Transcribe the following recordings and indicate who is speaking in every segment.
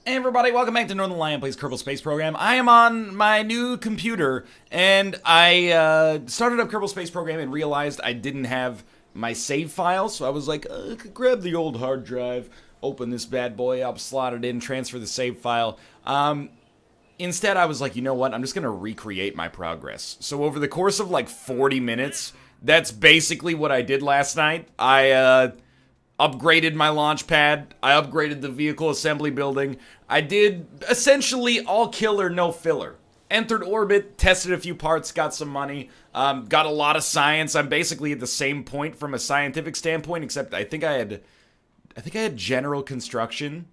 Speaker 1: Hey everybody, welcome back to Northernlion plays Kerbal Space Program. I am on my new computer, and I started up Kerbal Space Program and realized I didn't have my save file, so I was like, I could grab the old hard drive, open this bad boy up, slot it in, transfer the save file. Instead, I was like, you know what, I'm just going to recreate my progress. So over the course of like 40 minutes, that's basically what I did last night. I upgraded my launch pad, I upgraded the vehicle assembly building, I did essentially all killer, no filler. Entered orbit, tested a few parts, got some money, got a lot of science. I'm basically at the same point from a scientific standpoint, except I think I had general construction.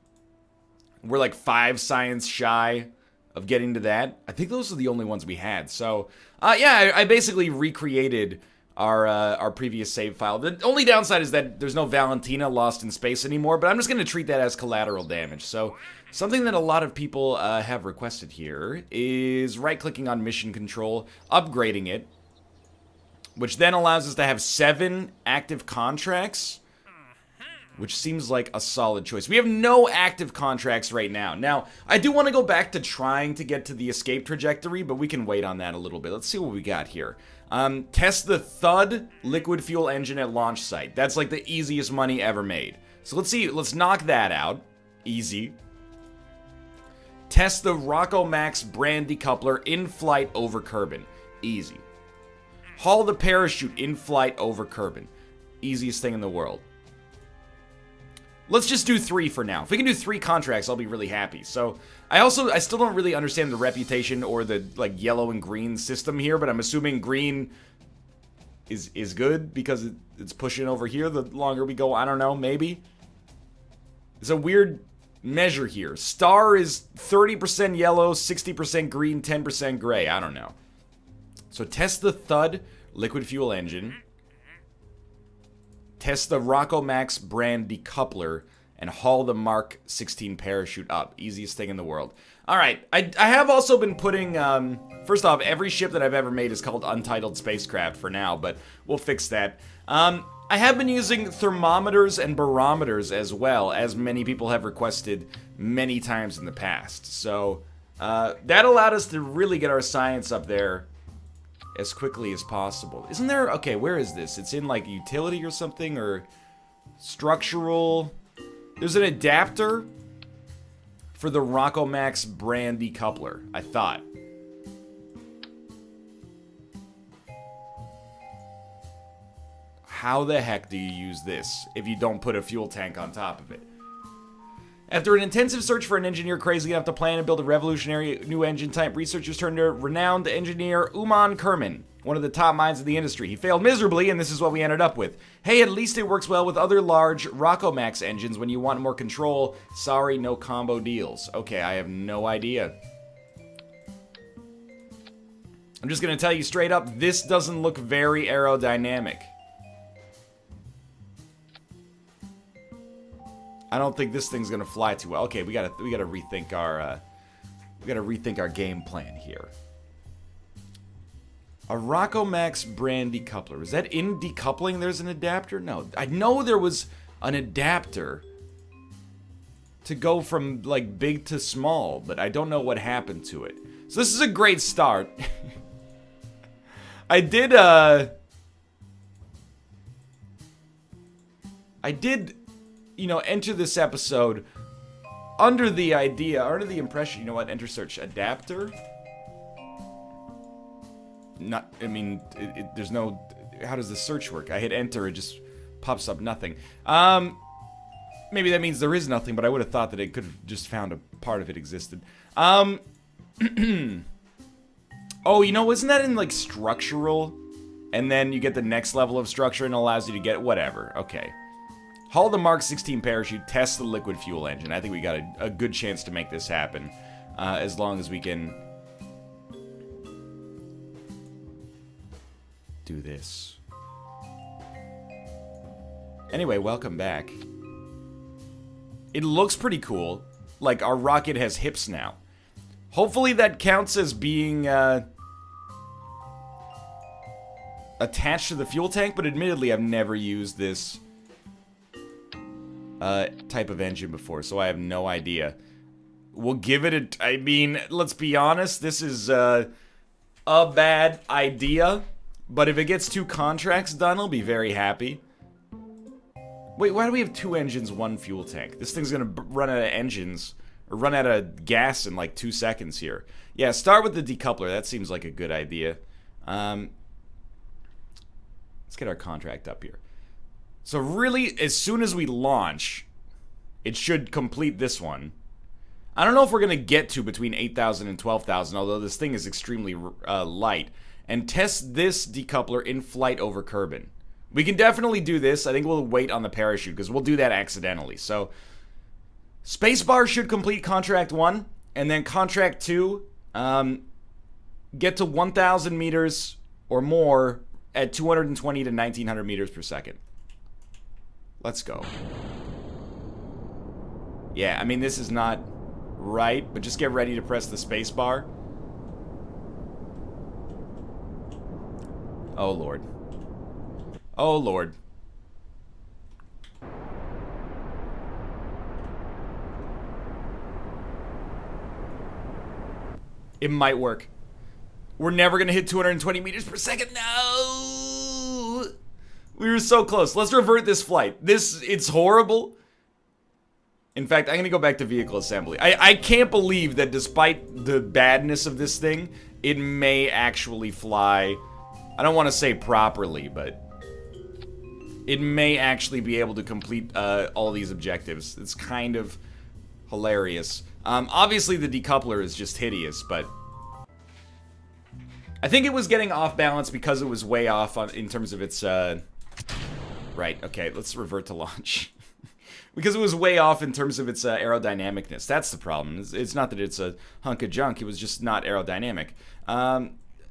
Speaker 1: We're like 5 science shy of getting to that. I think those are the only ones we had. So, yeah, I basically recreated our previous save file. The only downside is that there's no Valentina lost in space anymore, but I'm just going to treat that as collateral damage. So, something that a lot of people have requested here is right-clicking on mission control, upgrading it, which then allows us to have 7 active contracts, which seems like a solid choice. We have no active contracts right now. Now, I do want to go back to trying to get to the escape trajectory, but we can wait on that a little bit. Let's see what we got here. Test the Thud liquid fuel engine at launch site. That's like the easiest money ever made. So let's see, let's knock that out. Easy. Test the Rocco Max brand decoupler in flight over Kerbin. Easy. Haul the parachute in flight over Kerbin. Easiest thing in the world. Let's just do 3 for now. If we can do 3 contracts, I'll be really happy. So, I still don't really understand the reputation or the, like, yellow and green system here, but I'm assuming green is good because it's pushing over here the longer we go. I don't know, maybe. It's a weird measure here. Star is 30% yellow, 60% green, 10% gray. I don't know. So, test the Thud liquid fuel engine. Test the Rocco Max brand decoupler and haul the Mark 16 parachute up. Easiest thing in the world. Alright, I have also been putting, first off, every ship that I've ever made is called Untitled Spacecraft for now, but we'll fix that. I have been using thermometers and barometers as well, as many people have requested many times in the past. So, that allowed us to really get our science up there as quickly as possible. Isn't there... Okay, where is this? It's in, like, utility or something, or structural... There's an adapter for the Rocco Max brand decoupler, I thought. How the heck do you use this if you don't put a fuel tank on top of it? After an intensive search for an engineer crazy enough to plan and build a revolutionary new engine type, researchers turned to renowned engineer Uman Kerman, one of the top minds of the industry. He failed miserably, and this is what we ended up with. Hey, at least it works well with other large Rocco Max engines when you want more control. Sorry, no combo deals. Okay, I have no idea. I'm just gonna tell you straight up, this doesn't look very aerodynamic. I don't think this thing's gonna fly too well. Okay, we gotta rethink our game plan here. A Rocco Max brand decoupler. Is that in decoupling there's an adapter? No. I know there was an adapter to go from, like, big to small, but I don't know what happened to it. So this is a great start. I did, you know, enter this episode under the impression, you know what, enter search, adapter? Not, I mean, there's no, how does the search work? I hit enter, it just pops up nothing. Maybe that means there is nothing, but I would have thought that it could have just found a part of it existed. Oh, you know, isn't that in, like, structural? And then you get the next level of structure and it allows you to get, whatever, okay. Haul the Mark 16 parachute, test the liquid fuel engine. I think we got a good chance to make this happen, as long as we can do this. Anyway, welcome back. It looks pretty cool. Like, our rocket has hips now. Hopefully that counts as being, attached to the fuel tank, but admittedly I've never used this type of engine before, so I have no idea. We'll give it I mean, let's be honest, this is a bad idea. But if it gets 2 contracts done, I'll be very happy. Wait, why do we have 2 engines, 1 fuel tank? This thing's gonna run out of engines, or run out of gas in like 2 seconds here. Yeah, start with the decoupler. That seems like a good idea. Let's get our contract up here. So really, as soon as we launch, it should complete this one. I don't know if we're gonna get to between 8,000 and 12,000, although this thing is extremely light. And test this decoupler in flight over Kerbin. We can definitely do this. I think we'll wait on the parachute because we'll do that accidentally. So, spacebar should complete contract 1, and then contract 2, get to 1,000 meters or more at 220 to 1,900 meters per second. Let's go. Yeah, I mean, this is not right, but just get ready to press the spacebar. Oh, Lord. Oh, Lord. It might work. We're never going to hit 220 meters per second. No! We were so close. Let's revert this flight. It's horrible. In fact, I'm going to go back to vehicle assembly. I can't believe that despite the badness of this thing, it may actually fly. I don't want to say properly, but it may actually be able to complete all these objectives. It's kind of hilarious. Obviously, the decoupler is just hideous, but I think it was getting off balance because it was way off in terms of its... Right, okay, let's revert to launch. Because it was way off in terms of its aerodynamicness. That's the problem. It's not that it's a hunk of junk. It was just not aerodynamic.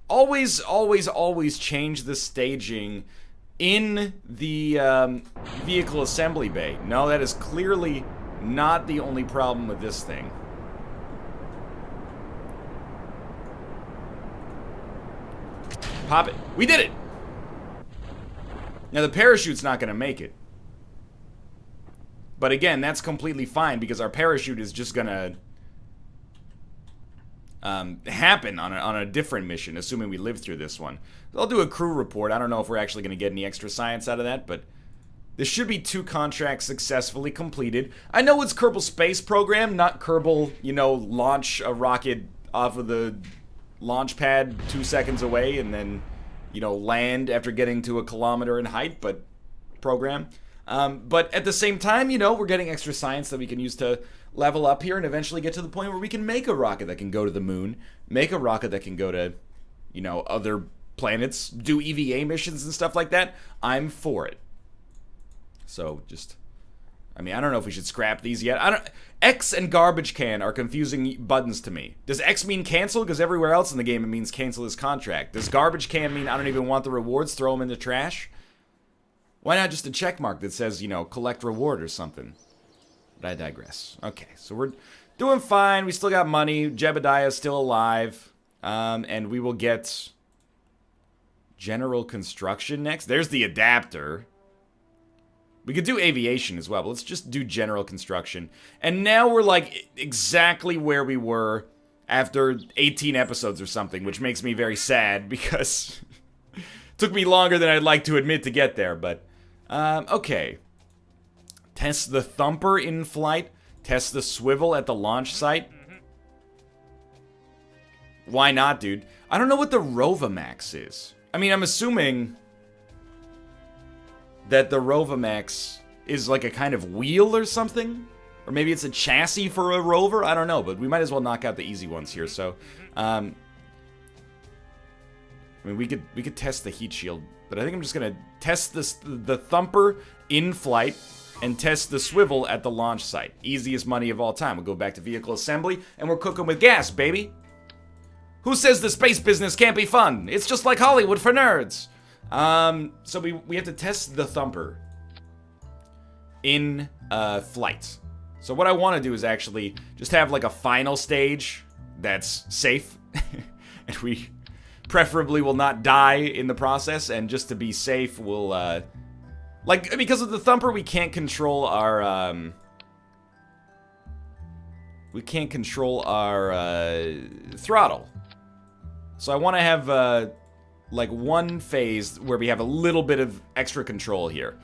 Speaker 1: Always, always, always change the staging in the vehicle assembly bay. No, that is clearly not the only problem with this thing. Pop it. We did it! Now, the parachute's not going to make it. But again, that's completely fine because our parachute is just going to happen on a different mission, assuming we live through this one. I'll do a crew report. I don't know if we're actually going to get any extra science out of that, but there should be 2 contracts successfully completed. I know it's Kerbal Space Program, not Kerbal, launch a rocket off of the launch pad 2 seconds away and then, land after getting to 1 kilometer in height, but program. But at the same time, we're getting extra science that we can use to level up here and eventually get to the point where we can make a rocket that can go to the moon, make a rocket that can go to, other planets, do EVA missions and stuff like that. I'm for it. So I don't know if we should scrap these yet. X and garbage can are confusing buttons to me. Does X mean cancel? Because everywhere else in the game it means cancel this contract. Does garbage can mean I don't even want the rewards, throw them in the trash? Why not just a check mark that says, collect reward or something? But I digress. Okay, so we're doing fine. We still got money. Jebediah's still alive. And we will get general construction next. There's the adapter. We could do aviation as well, but let's just do general construction. And now we're like exactly where we were after 18 episodes or something, which makes me very sad because it took me longer than I'd like to admit to get there, but okay. Test the thumper in flight. Test the swivel at the launch site. Why not, dude? I don't know what the Rovamax is. I'm assuming that the Rovamax is like a kind of wheel or something? Or maybe it's a chassis for a rover? I don't know, but we might as well knock out the easy ones here. So, we could test the heat shield, but I think I'm just gonna test the thumper in flight and test the swivel at the launch site. Easiest money of all time. We'll go back to vehicle assembly, and we're cooking with gas, baby. Who says the space business can't be fun? It's just like Hollywood for nerds. So we have to test the thumper in flight. So what I want to do is actually just have like a final stage that's safe, and we preferably will not die in the process. And just to be safe, we'll because of the thumper, we can't control our we can't control our throttle. So I want to have like one phase where we have a little bit of extra control here.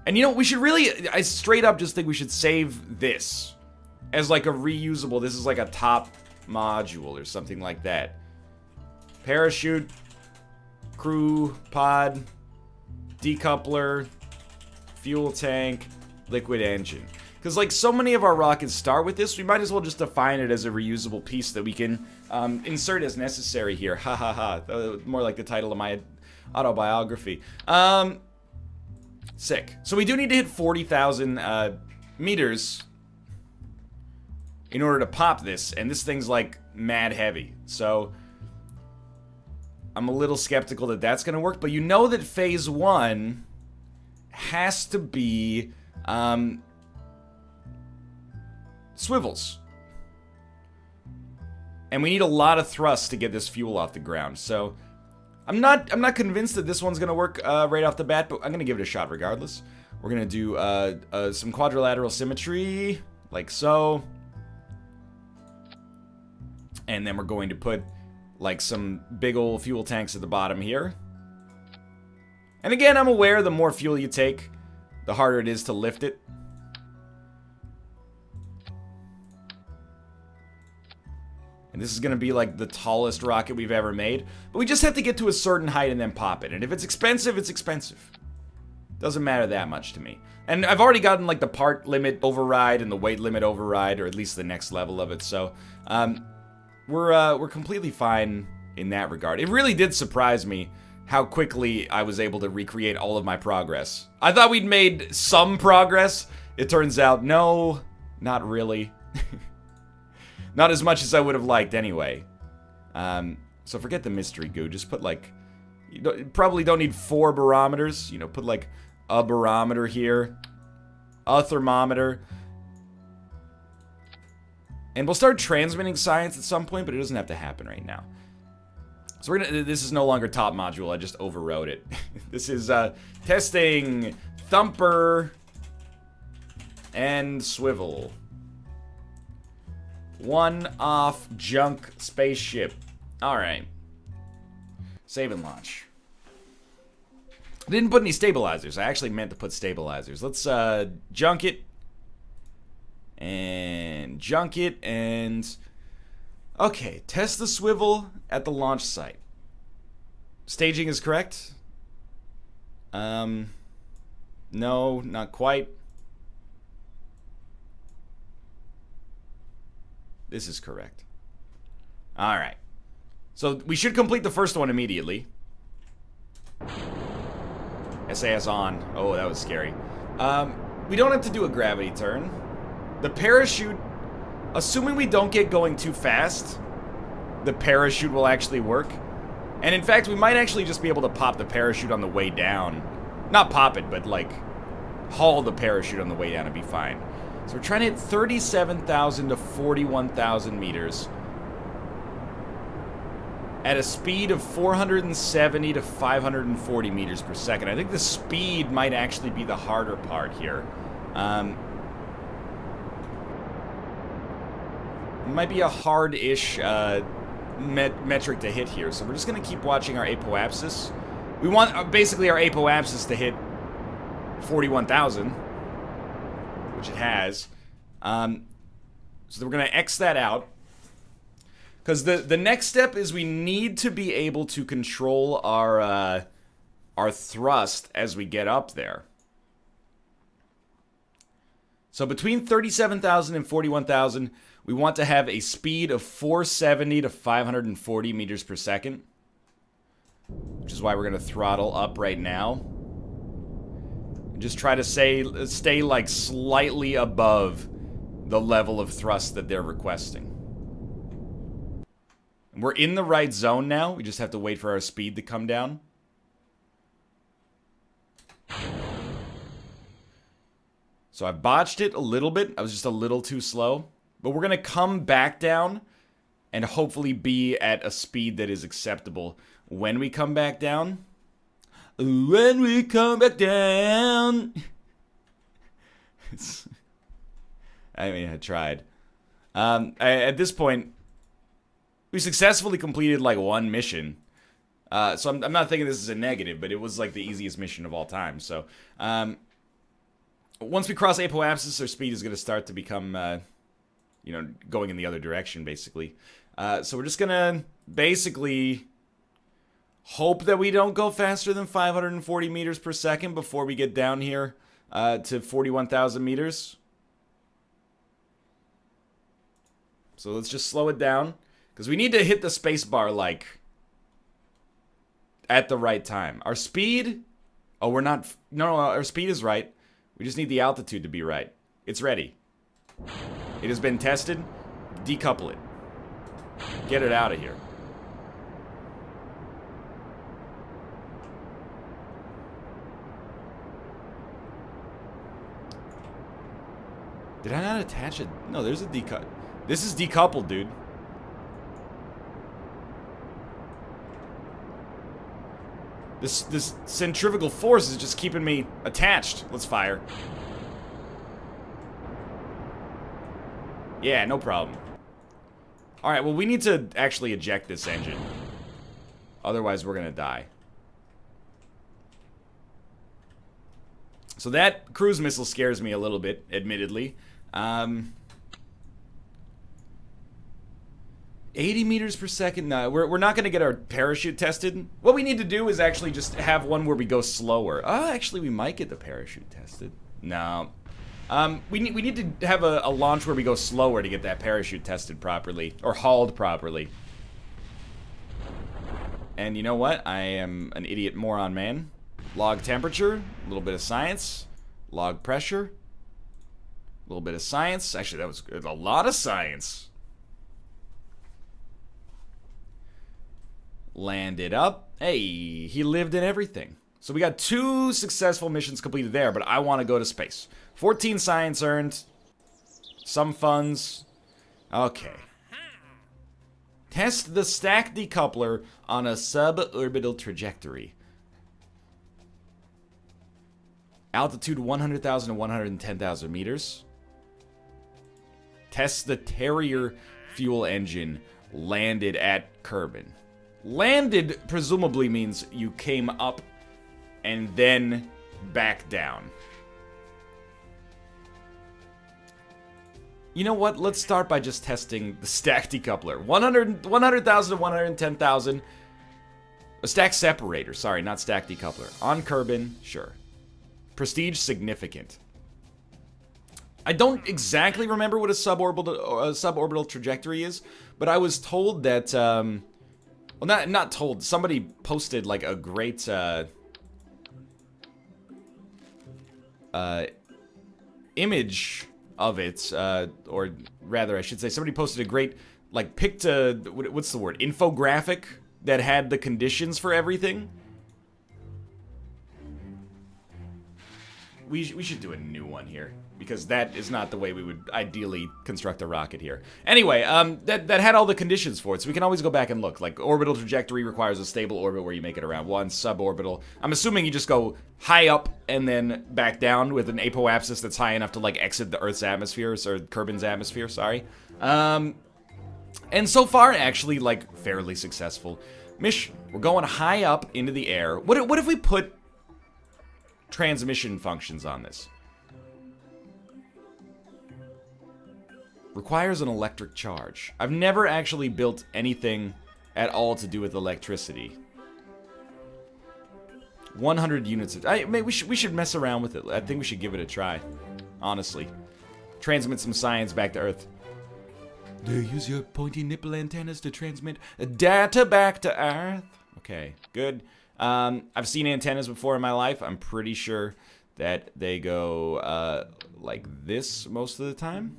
Speaker 1: And you know, we should really, I straight up just think we should save this as like a reusable, this is like a top module or something like that. Parachute, crew pod, decoupler, fuel tank, liquid engine. Because like so many of our rockets start with this, we might as well just define it as a reusable piece that we can insert as necessary here. Ha ha ha. More like the title of my autobiography. Sick. So we do need to hit 40,000 meters in order to pop this, and this thing's like mad heavy. So I'm a little skeptical that that's going to work, but you know that phase 1 has to be swivels. And we need a lot of thrust to get this fuel off the ground. So I'm not convinced that this one's going to work right off the bat, but I'm going to give it a shot regardless. We're going to do some quadrilateral symmetry, like so. And then we're going to put like some big old fuel tanks at the bottom here. And again, I'm aware the more fuel you take, the harder it is to lift it. And this is going to be like the tallest rocket we've ever made. But we just have to get to a certain height and then pop it. And if it's expensive, it's expensive. Doesn't matter that much to me. And I've already gotten like the part limit override and the weight limit override, or at least the next level of it. So we're completely fine in that regard. It really did surprise me how quickly I was able to recreate all of my progress. I thought we'd made some progress. It turns out, no, not really. Not as much as I would have liked anyway. So forget the mystery goo. Just put like, you probably don't need 4 barometers. You know, put like a barometer here, a thermometer. And we'll start transmitting science at some point, but it doesn't have to happen right now. So this is no longer top module, I just overrode it. This is testing thumper and swivel. One-off junk spaceship. Alright. Save and launch. I didn't put any stabilizers. I actually meant to put stabilizers. Let's junk it. And junk it and... Okay, test the swivel at the launch site. Staging is correct. No, not quite. This is correct. Alright. So we should complete the first one immediately. SAS on. Oh, that was scary. We don't have to do a gravity turn. The parachute, assuming we don't get going too fast, the parachute will actually work. And in fact, we might actually just be able to pop the parachute on the way down. Not pop it, but like haul the parachute on the way down and be fine. So we're trying to hit 37,000 to 41,000 meters at a speed of 470 to 540 meters per second. I think the speed might actually be the harder part here. It might be a hard-ish metric to hit here, so we're just going to keep watching our apoapsis. We want basically our apoapsis to hit 41,000, which it has. So we're going to X that out. Because the next step is we need to be able to control our thrust as we get up there. So between 37,000 and 41,000, we want to have a speed of 470 to 540 meters per second. Which is why we're going to throttle up right now. And just try to stay like slightly above the level of thrust that they're requesting. We're in the right zone now. We just have to wait for our speed to come down. So I botched it a little bit. I was just a little too slow. But we're going to come back down and hopefully be at a speed that is acceptable when we come back down. When we come back down. I mean, I tried. At this point, we successfully completed like one mission. So I'm not thinking this is a negative, but it was like the easiest mission of all time. So once we cross apoapsis, our speed is going to start to become, going in the other direction, basically. So we're just going to basically hope that we don't go faster than 540 meters per second before we get down here to 41,000 meters. So let's just slow it down, because we need to hit the space bar, like, at the right time. Our speed... Oh, we're not... No, our speed is right. We just need the altitude to be right. It's ready. It has been tested. Decouple it. Get it out of here. Did I not attach it? No, there's a decouple. This is decoupled, dude. This centrifugal force is just keeping me attached. Let's fire. Yeah, no problem. Alright, well, we need to actually eject this engine. Otherwise, we're gonna die. So that cruise missile scares me a little bit, admittedly. 80 meters per second? No, we're not going to get our parachute tested. What we need to do is actually just have one where we go slower. Actually, we might get the parachute tested. No. We need to have a launch where we go slower to get that parachute tested properly. Or hauled properly. And you know what? I am an idiot moron man. Log temperature, a little bit of science. Log pressure, a little bit of science. Actually, that was a lot of science. Landed up. Hey, he lived in everything. So we got 2 successful missions completed there, but I want to go to space. 14 science earned. Some funds. Okay. Test the stack decoupler on a sub-orbital trajectory. Altitude 100,000 to 110,000 meters. Test the Terrier fuel engine. Landed at Kerbin. Landed presumably means you came up and then back down. You know what? Let's start by just testing the stack decoupler. 100,000 to 110,000. A stack separator. Sorry, not stack decoupler. On Kerbin, sure. Prestige significant. I don't exactly remember what a suborbital trajectory is, but I was told that, well, not told. Somebody posted like a great image of it, or rather, I should say, somebody posted a great like what's the word? Infographic that had the conditions for everything. We should do a new one here, because that is not the way we would ideally construct a rocket here. Anyway, that had all the conditions for it, so we can always go back and look. Like, orbital trajectory requires a stable orbit where you make it around 1, suborbital. I'm assuming you just go high up and then back down with an apoapsis that's high enough to, like, exit the Earth's atmosphere, or Kerbin's atmosphere, sorry. And so far, actually, like, fairly successful mission. We're going high up into the air. What if we put transmission functions on this? Requires an electric charge. I've never actually built anything at all to do with electricity. 100 units of... we should mess around with it. I think we should give it a try. Honestly. Transmit some science back to Earth. Do you use your pointy nipple antennas to transmit data back to Earth? Okay, good. I've seen antennas before in my life. I'm pretty sure that they go like this most of the time.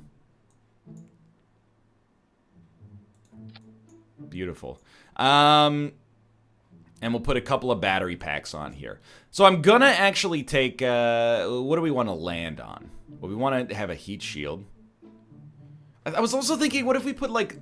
Speaker 1: Beautiful. And we'll put a couple of battery packs on here. So I'm gonna actually take, what do we want to land on? Well, we want to have a heat shield. I was also thinking, what if we put, like,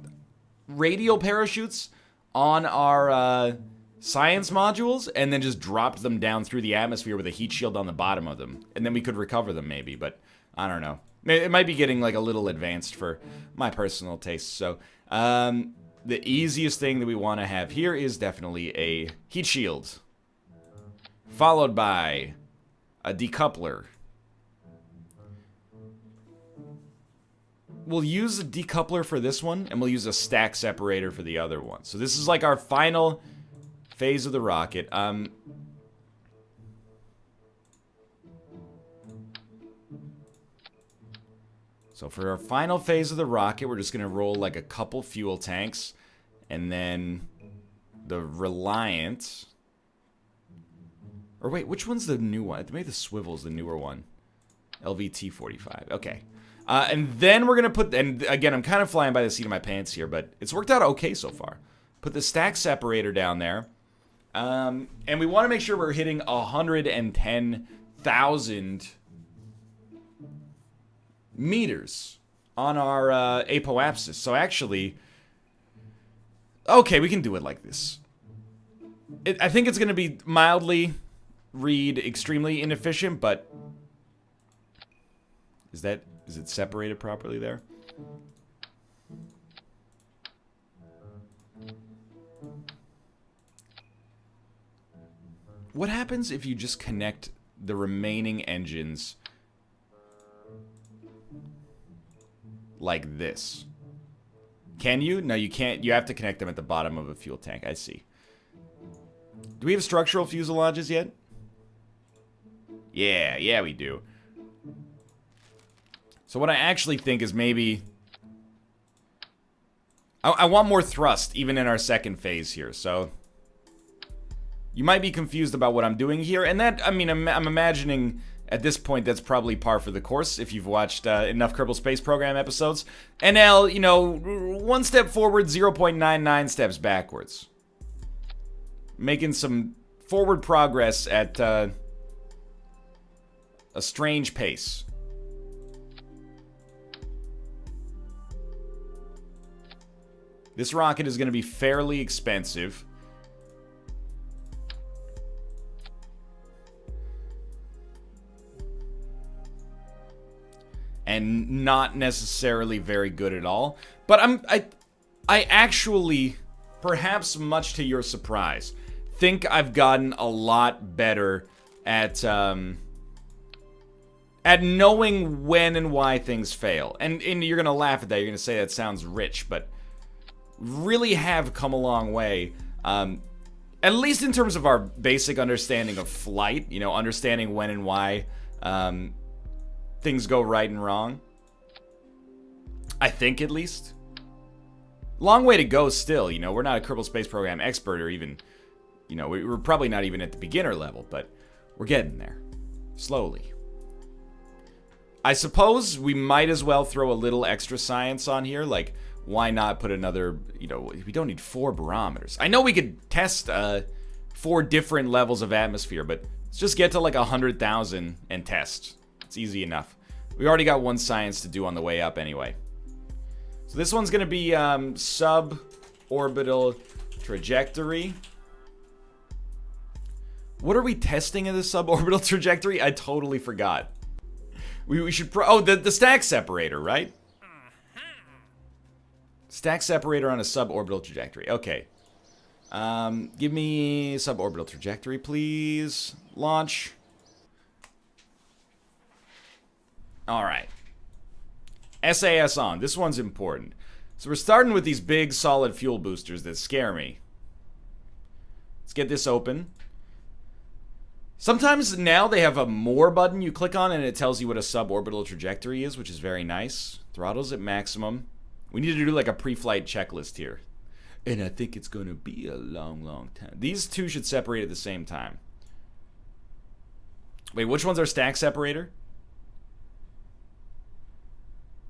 Speaker 1: radial parachutes on our, science modules, and then just dropped them down through the atmosphere with a heat shield on the bottom of them. And then we could recover them, maybe, but I don't know. It might be getting like a little advanced for my personal taste. So the easiest thing that we want to have here is definitely a heat shield, followed by a decoupler. We'll use a decoupler for this one, and we'll use a stack separator for the other one. So this is like our final phase of the rocket. So for our final phase of the rocket, we're just going to roll like a couple fuel tanks, and then the Reliant. Or wait, which one's the new one? Maybe the Swivel's the newer one. LVT-45. Okay. And then we're going to put, and again, I'm kind of flying by the seat of my pants here, but it's worked out okay so far. Put the stack separator down there. And we want to make sure we're hitting 110,000 meters on our apoapsis. So actually, okay, we can do it like this. I think it's going to be mildly read extremely inefficient, but is it separated properly there? What happens if you just connect the remaining engines like this? Can you? No, you can't. You have to connect them at the bottom of a fuel tank. I see. Do we have structural fuselages yet? Yeah, we do. So what I actually think is maybe I want more thrust even in our second phase here. So you might be confused about what I'm doing here, and that, I mean, I'm imagining at this point that's probably par for the course if you've watched enough Kerbal Space Program episodes. NL, you know, 1 step forward, 0.99 steps backwards. Making some forward progress at a strange pace. This rocket is going to be fairly expensive. And not necessarily very good at all. But I actually, perhaps much to your surprise, think I've gotten a lot better at knowing when and why things fail. And you're going to laugh at that. You're going to say that sounds rich, but really have come a long way. At least in terms of our basic understanding of flight, you know, understanding when and why things go right and wrong. I think, at least. Long way to go still, you know. We're not a Kerbal Space Program expert, or even, you know, we're probably not even at the beginner level, but we're getting there. Slowly. I suppose we might as well throw a little extra science on here, like, why not put another, you know, we don't need 4 barometers. I know we could test 4 different levels of atmosphere, but let's just get to like 100,000 and test. It's easy enough. We already got 1 science to do on the way up anyway. So this one's going to be sub-orbital trajectory. What are we testing in the sub-orbital trajectory? I totally forgot. We should the stack separator, right? Stack separator on a sub-orbital trajectory. Okay. Give me sub-orbital trajectory, please. Launch. Alright. SAS on. This one's important. So we're starting with these big, solid fuel boosters that scare me. Let's get this open. Sometimes now they have a more button you click on and it tells you what a suborbital trajectory is, which is very nice. Throttles at maximum. We need to do like a pre-flight checklist here. And I think it's going to be a long, long time. These two should separate at the same time. Wait, which one's our stack separator?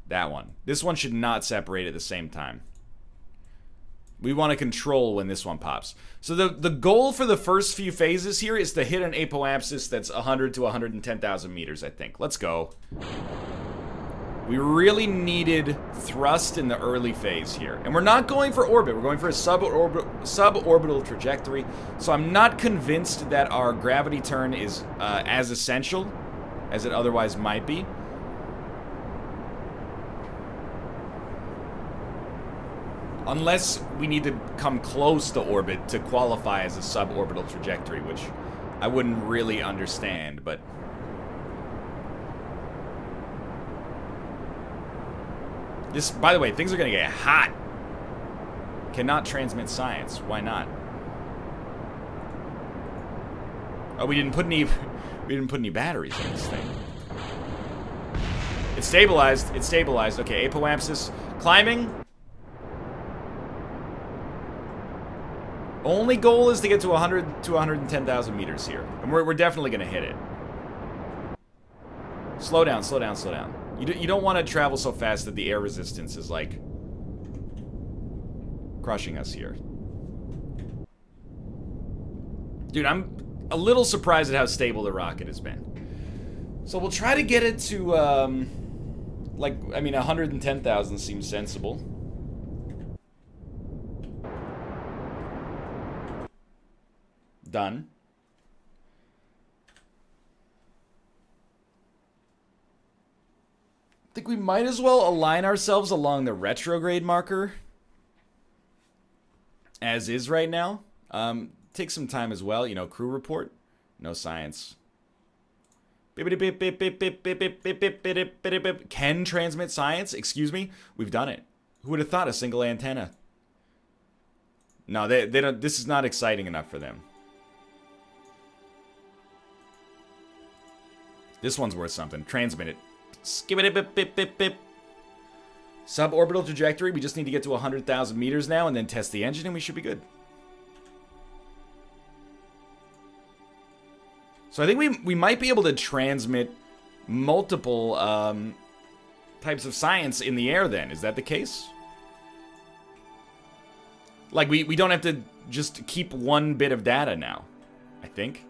Speaker 1: That one. This one should not separate at the same time. We want to control when this one pops. So the goal for the first few phases here is to hit an apoapsis that's 100 to 110,000 meters, I think. Let's go. We really needed thrust in the early phase here. And we're not going for orbit. We're going for a suborbital trajectory. So I'm not convinced that our gravity turn is as essential as it otherwise might be. Unless we need to come close to orbit to qualify as a sub-orbital trajectory, which I wouldn't really understand, but... This, by the way, things are gonna get hot. Cannot transmit science. Why not? Oh, we didn't put any batteries in this thing. It's stabilized. It's stabilized. Okay, apoapsis climbing. Only goal is to get to 100 to 110,000 meters here, and we're definitely gonna hit it. Slow down, slow down, slow down. You don't want to travel so fast that the air resistance is like crushing us here. Dude, I'm a little surprised at how stable the rocket has been. So we'll try to get it to, like, I mean, 110,000 seems sensible. Done. I think we might as well align ourselves along the retrograde marker as is right now. Take some time as well. You know, crew report. No science. Can transmit science? Excuse me? We've done it. Who would have thought a single antenna? No, they don't. This is not exciting enough for them. This one's worth something. Transmit it. Suborbital trajectory. We just need to get to 100,000 meters now and then test the engine and we should be good. So I think we might be able to transmit multiple types of science in the air then. Is that the case? Like we don't have to just keep one bit of data now, I think.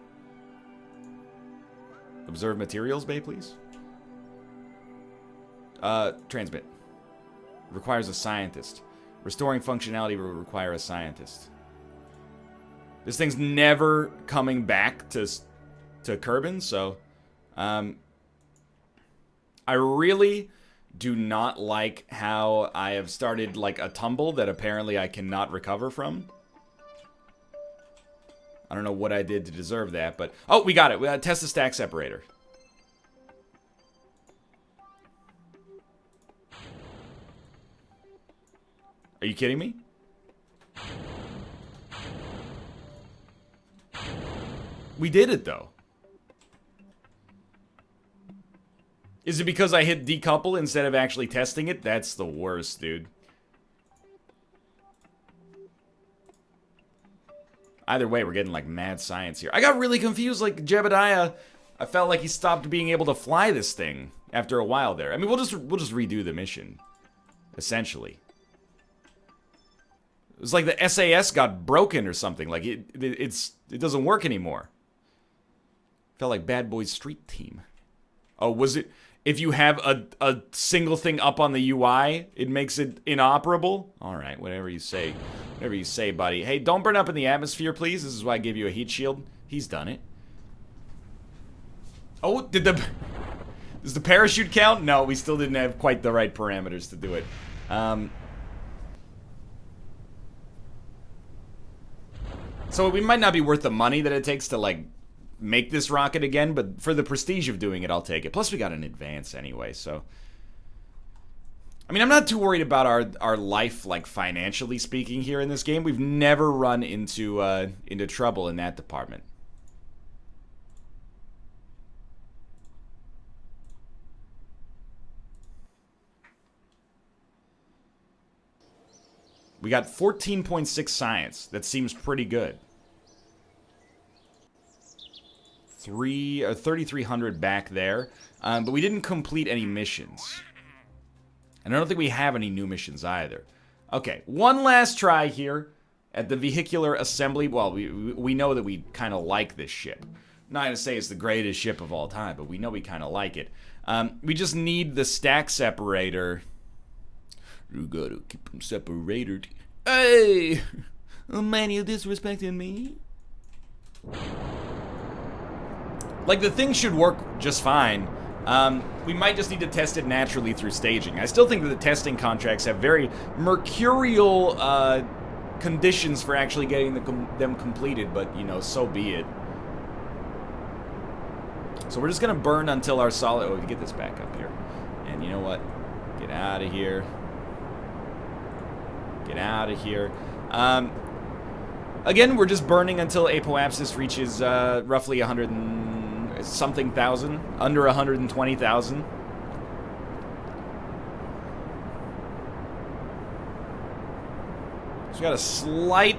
Speaker 1: Observe materials bay, please. Transmit. Requires a scientist. Restoring functionality will require a scientist. This thing's never coming back to Kerbin, so I really do not like how I have started like a tumble that apparently I cannot recover from. I don't know what I did to deserve that, but oh, we got it. We gotta test the stack separator. Are you kidding me? We did it though. Is it because I hit decouple instead of actually testing it? That's the worst, dude. Either way, we're getting like mad science here. I got really confused, like Jebediah. I felt like he stopped being able to fly this thing after a while there. I mean, we'll just redo the mission, essentially. It was like the SAS got broken or something. Like it doesn't work anymore. Felt like Bad Boys Street Team. Oh, was it? If you have a single thing up on the UI, it makes it inoperable? Alright, whatever you say. Whatever you say, buddy. Hey, don't burn up in the atmosphere, please. This is why I gave you a heat shield. He's done it. Oh, does the parachute count? No, we still didn't have quite the right parameters to do it. So it might not be worth the money that it takes to, like, make this rocket again, but for the prestige of doing it, I'll take it. Plus, we got an advance anyway, so... I mean, I'm not too worried about our life, like, financially speaking here in this game. We've never run into trouble in that department. We got 14.6 science. That seems pretty good. 3,300 back there, but we didn't complete any missions. And I don't think we have any new missions either. Okay, one last try here at the vehicular assembly. Well, we know that we kind of like this ship. I'm not going to say it's the greatest ship of all time, but we know we kind of like it. We just need the stack separator. You gotta keep them separated. Hey! Oh man, you disrespecting me? Like, the thing should work just fine. We might just need to test it naturally through staging. I still think that the testing contracts have very mercurial conditions for actually getting them completed, but, you know, so be it. So we're just going to burn until our solid... Oh, get this back up here. And you know what? Get out of here. Get out of here. Again, we're just burning until apoapsis reaches roughly 100 and something thousand. Under 120,000. So we got a slight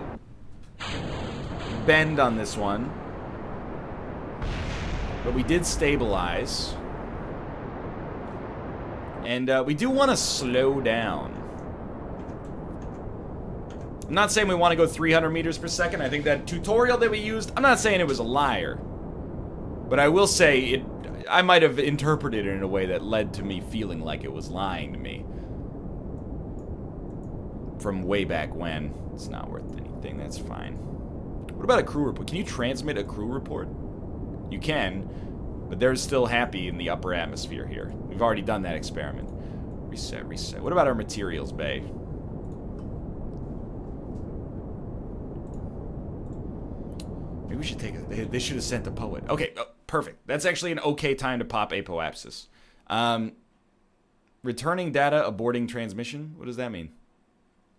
Speaker 1: bend on this one. But we did stabilize. And we do want to slow down. I'm not saying we want to go 300 meters per second. I think that tutorial that we used, I'm not saying it was a liar. But I will say, I might have interpreted it in a way that led to me feeling like it was lying to me. From way back when. It's not worth anything, that's fine. What about a crew report? Can you transmit a crew report? You can, but they're still happy in the upper atmosphere here. We've already done that experiment. Reset, reset. What about our materials bay? Maybe we should take it. They should have sent a poet. Okay, perfect. That's actually an okay time to pop apoapsis. Returning data, aborting transmission? What does that mean?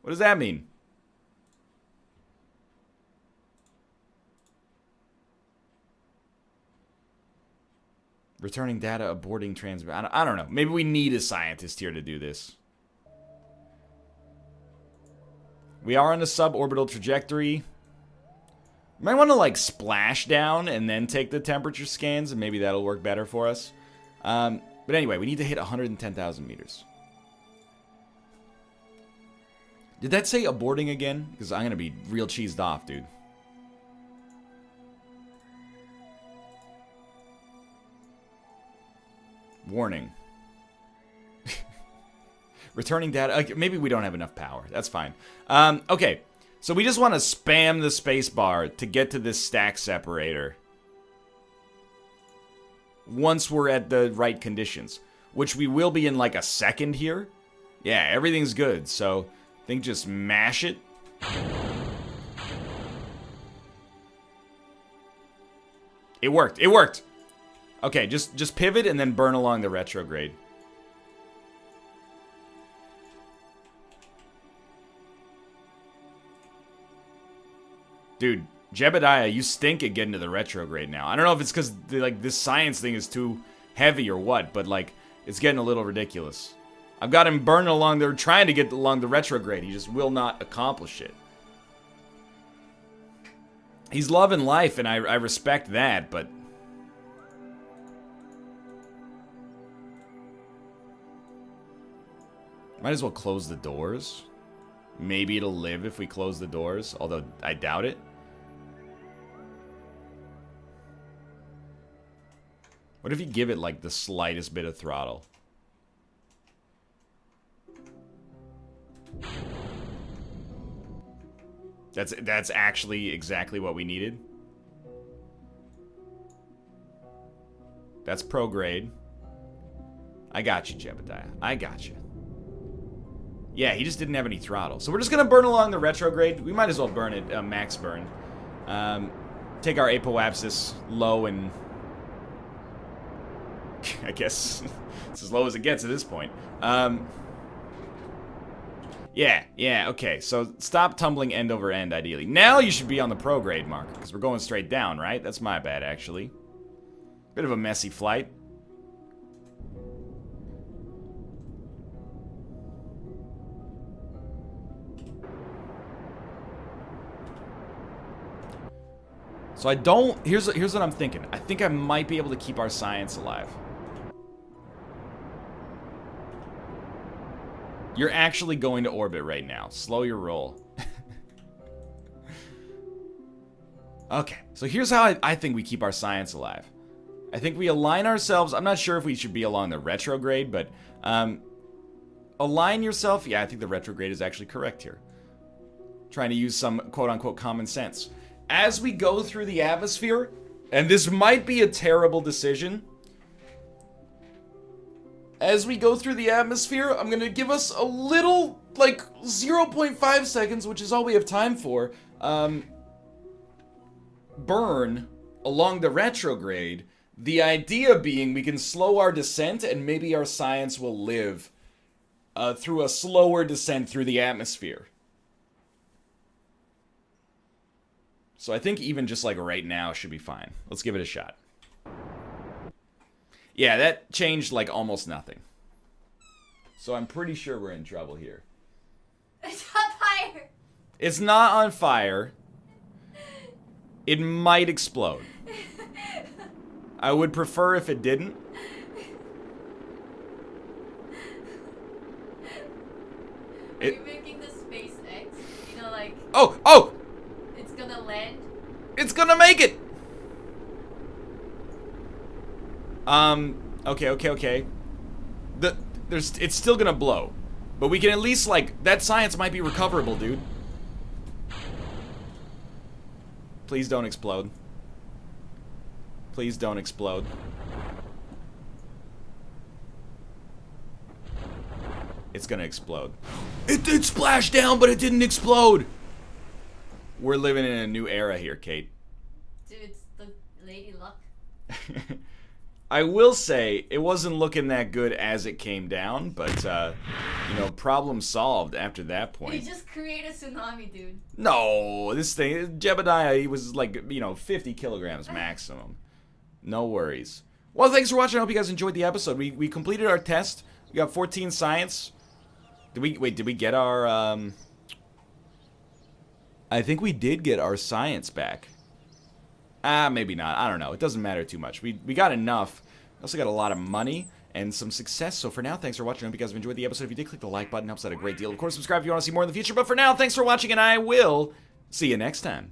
Speaker 1: What does that mean? Returning data, aborting transmission. I don't know. Maybe we need a scientist here to do this. We are on a sub-orbital trajectory. You might want to, like, splash down and then take the temperature scans, and maybe that'll work better for us. But anyway, we need to hit 110,000 meters. Did that say aborting again? Because I'm going to be real cheesed off, dude. Warning. Returning data. Okay, maybe we don't have enough power. That's fine. Okay. So we just want to spam the space bar to get to this stack separator. Once we're at the right conditions. Which we will be in like a second here. Yeah, everything's good. So I think just mash it. It worked. It worked. Okay, just pivot and then burn along the retrograde. Dude, Jebediah, you stink at getting to the retrograde now. I don't know if it's because like this science thing is too heavy or what, but like it's getting a little ridiculous. I've got him burning along there, trying to get along the retrograde. He just will not accomplish it. He's loving life, and I respect that, but... Might as well close the doors. Maybe it'll live if we close the doors, although I doubt it. What if you give it, like, the slightest bit of throttle? That's actually exactly what we needed. That's prograde. I got you, Jebediah. I got you. Yeah, he just didn't have any throttle. So we're just going to burn along the retrograde. We might as well burn it, max burn. Take our apoapsis low and... I guess it's as low as it gets at this point. Yeah, okay. So stop tumbling end over end, ideally. Now you should be on the prograde marker, because we're going straight down, right? That's my bad, actually. Bit of a messy flight. So I don't... Here's what I'm thinking. I think I might be able to keep our science alive. You're actually going to orbit right now. Slow your roll. Okay, so here's how I think we keep our science alive. I think we align ourselves... I'm not sure if we should be along the retrograde, but... align yourself... Yeah, I think the retrograde is actually correct here. Trying to use some quote-unquote common sense. As we go through the atmosphere, and this might be a terrible decision, as we go through the atmosphere, I'm gonna give us a little, like, 0.5 seconds, which is all we have time for, burn along the retrograde. The idea being we can slow our descent and maybe our science will live through a slower descent through the atmosphere. So I think even just like right now should be fine. Let's give it a shot. Yeah, that changed like almost nothing. So I'm pretty sure we're in trouble here.
Speaker 2: It's on fire.
Speaker 1: It's not on fire. It might explode. I would prefer if it didn't.
Speaker 2: Are you making the SpaceX? You know, like...
Speaker 1: Oh!
Speaker 2: It's gonna land?
Speaker 1: It's gonna make it! Okay. It's still gonna blow. But we can at least, like, that science might be recoverable, dude. Please don't explode. Please don't explode. It's gonna explode. It did splash down, but it didn't explode! We're living in a new era here, Kate.
Speaker 2: Dude, it's the Lady Luck.
Speaker 1: I will say, it wasn't looking that good as it came down, but, you know, problem solved after that point.
Speaker 2: You just create a tsunami, dude.
Speaker 1: No, this thing, Jebediah, he was like, you know, 50 kilograms maximum. No worries. Well, thanks for watching. I hope you guys enjoyed the episode. We completed our test. We got 14 science. Did we get our, I think we did get our science back. Maybe not. I don't know. It doesn't matter too much. We got enough. We also got a lot of money and some success. So for now, thanks for watching. I hope you guys have enjoyed the episode. If you did, click the like button. Helps out a great deal. Of course, subscribe if you want to see more in the future. But for now, thanks for watching, and I will see you next time.